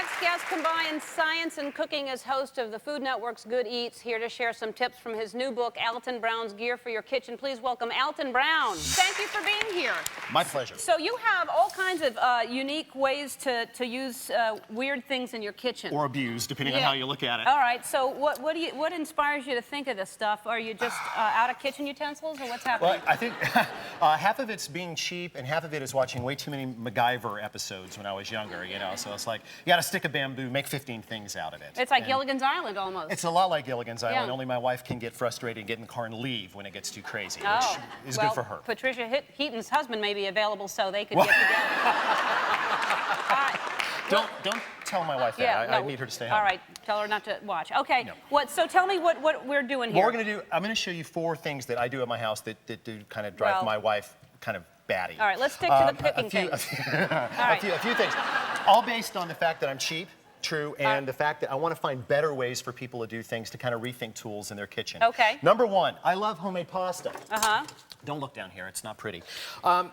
next guest combines science and cooking as host of the Food Network's Good Eats, here to share some tips from his new book, Alton Brown's Gear for Your Kitchen. Please welcome Alton Brown. Thank you for being here. My pleasure. So you have all kinds of unique ways to use weird things in your kitchen. Or abuse, depending on how you look at it. All right, so what inspires you to think of this stuff? Are you just out of kitchen utensils, or what's happening? Well, I think half of it's being cheap, and half of it is watching way too many MacGyver episodes when I was younger, you know, so it's like, you got a stick of bamboo, make 15 things out of it. It's like Gilligan's Island, almost. It's a lot like Gilligan's Island, only my wife can get frustrated and get in the car and leave when it gets too crazy, which is good for her. Patricia Heaton's husband may be available, so they could get together. Don't tell my wife that. I need her to stay home. All right, tell her not to watch. Okay, so tell me what we're doing here. What we're going to do, I'm going to show you 4 things that I do at my house that do kind of drive my wife kind of batty. All right, let's stick to the cooking things. A few things. All based on the fact that I'm cheap, true, and the fact that I want to find better ways for people to do things, to kind of rethink tools in their kitchen. Okay. Number 1, I love homemade pasta. Uh-huh. Don't look down here, it's not pretty.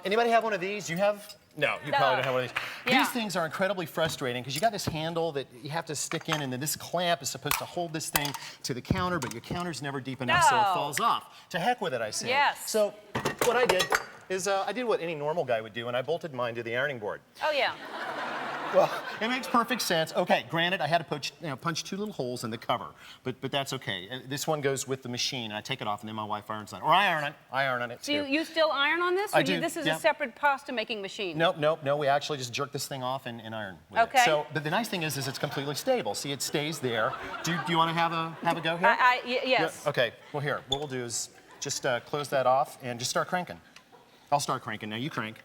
Anybody have one of these? You have? No, you probably don't have one of these. Yeah. These things are incredibly frustrating because you got this handle that you have to stick in, and then this clamp is supposed to hold this thing to the counter, but your counter's never deep enough, so it falls off. To heck with it, I say. Yes. So what I did is I did what any normal guy would do, and I bolted mine to the ironing board. Oh, yeah. Well, it makes perfect sense. Okay, granted, I had to punch 2 little holes in the cover, but that's okay. This one goes with the machine, and I take it off, and then my wife irons on it. Or I iron on it, too. Do you still iron on this? I do, This is a separate pasta-making machine? Nope. We actually just jerk this thing off and iron with it. So, but the nice thing is it's completely stable. See, it stays there. Do you want to have a go here? Yes. Yeah, okay, well, here, what we'll do is just close that off and just start cranking. I'll start cranking. Now, you crank.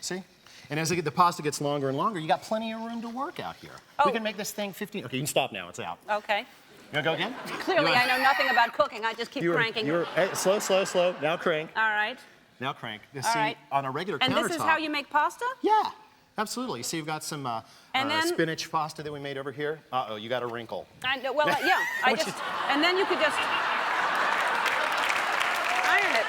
See? And as the pasta gets longer and longer, you got plenty of room to work out here. We can make this thing 15. Okay, you can stop now. It's out. Okay. You want to go again? Clearly, I know nothing about cooking. I just keep cranking. Hey, slow. Now crank. All right. Now crank. All See, right. on a regular countertop. And this is how you make pasta? Yeah, absolutely. See, you've got some spinach pasta that we made over here. Uh-oh, you got a wrinkle. Well, yeah. And then you could just iron it.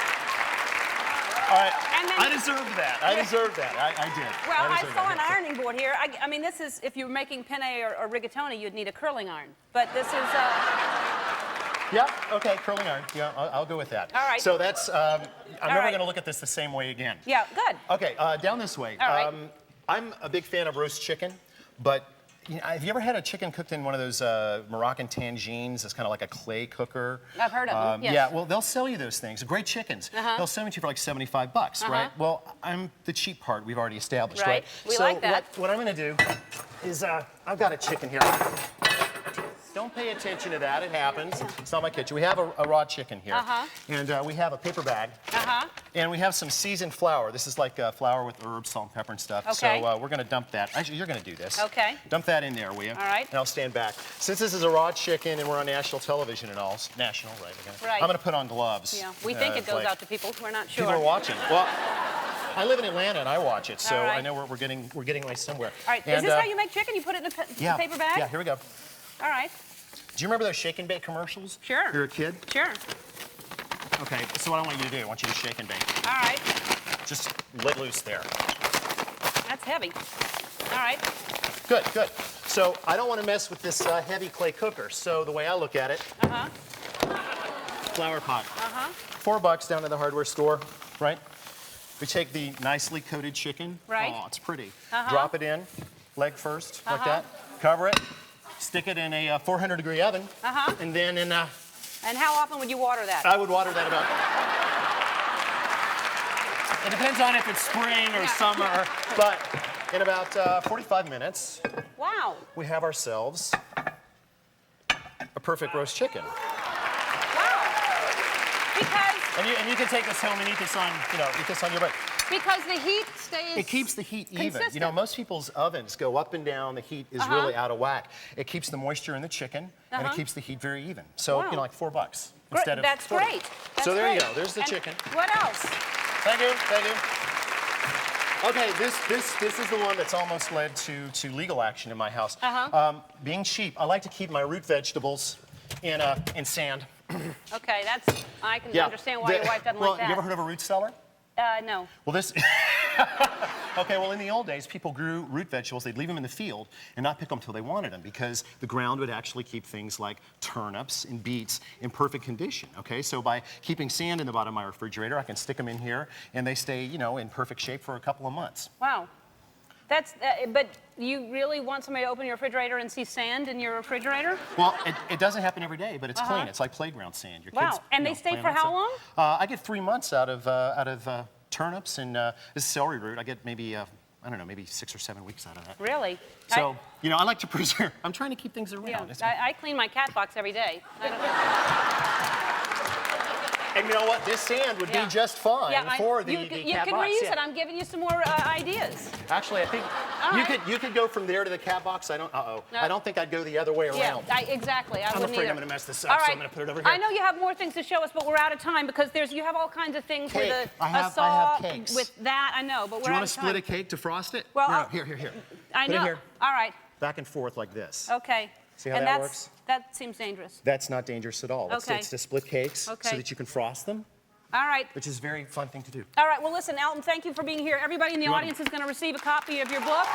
All right. I deserved that. I deserved that. I did. Well, I saw an ironing board here. I mean, this is, if you're making penne or rigatoni, you'd need a curling iron. But this is... Yeah, okay, curling iron. Yeah, I'll go with that. All right. So that's... I'm never going to look at this the same way again. Yeah, good. Okay, down this way. All right. I'm a big fan of roast chicken, but... have you ever had a chicken cooked in one of those Moroccan tangines? It's kind of like a clay cooker. I've heard of them, yes. Yeah, well, they'll sell you those things. Great chickens. They'll sell them to you for like 75 bucks, right? Well, I'm the cheap part we've already established, right? We like that. What I'm going to do is I've got a chicken here. Don't pay attention to that. It happens. It's not my kitchen. We have a raw chicken here. And we have a paper bag. And we have some seasoned flour. This is like flour with herbs, salt, and pepper and stuff. Okay. So we're going to dump that. Actually, you're going to do this. Okay. Dump that in there, will you? All right. And I'll stand back. Since this is a raw chicken and we're on national television and all, national, right? I'm going to put on gloves. Yeah, we think it goes out to people. We're not sure. People are watching. Well, I live in Atlanta and I watch it, so right. I know we're getting away somewhere. All right. Is this how you make chicken? You put it in a paper bag? Yeah, here we go. All right. Do you remember those shake and bake commercials? Sure. You're a kid? Sure. Okay, so what I want you to do, I want you to shake and bake. All right. Just let loose there. That's heavy. All right. Good. So I don't want to mess with this heavy clay cooker. So the way I look at it, flour pot. $4 down to the hardware store, right? We take the nicely coated chicken. Right. Oh, it's pretty. Drop it in, leg first, like that. Cover it. Stick it in a 400-degree oven, and then in... And how often would you water that? I would water that about... It depends on if it's spring or summer, but in about 45 minutes, we have ourselves a perfect roast chicken. Wow. Because... And you can take this home and eat this on your break. Because the heat stays... It keeps the heat even. consistent. You know, most people's ovens go up and down. The heat is really out of whack. It keeps the moisture in the chicken, and it keeps the heat very even. So, like $4 instead of That's 40. great. So there you go. There's the chicken. What else? Thank you. Okay, this is the one that's almost led to legal action in my house. Being cheap, I like to keep my root vegetables in sand. Okay, I can understand why your wife doesn't like that. You ever heard of a root cellar? No. Well, this. Okay, well, in the old days, people grew root vegetables. They'd leave them in the field and not pick them till they wanted them because the ground would actually keep things like turnips and beets in perfect condition. Okay, so by keeping sand in the bottom of my refrigerator, I can stick them in here and they stay, you know, in perfect shape for a couple of months. Wow. That's, but you really want somebody to open your refrigerator and see sand in your refrigerator? Well, it doesn't happen every day, but it's clean. It's like playground sand. Your kids, And they stay for how long? I get 3 months out of turnips and this is celery root. I get maybe, I don't know, maybe 6 or 7 weeks out of that. Really? So, you know, I like to preserve. I'm trying to keep things around. Yeah, I clean my cat box every day. And you know what? This sand would be just fine for the cat box. You can reuse it. I'm giving you some more ideas. Actually, I think you could go from there to the cat box. I don't think I'd go the other way around. Yeah, exactly. I'm afraid I'm going to mess this up, so I'm going to put it over here. I know you have more things to show us, but we're out of time because you have all kinds of things Cake. with I have cakes. with that. I know, but we're out of time. Do you want to split a cake to frost it? Well, no, here. I know. Put it here. All right. Back and forth like this. Okay. See how that works? That seems dangerous. That's not dangerous at all. Okay. It's to split cakes so that you can frost them. All right. Which is a very fun thing to do. All right. Well, listen, Alton, thank you for being here. Everybody in the audience is going to receive a copy of your book.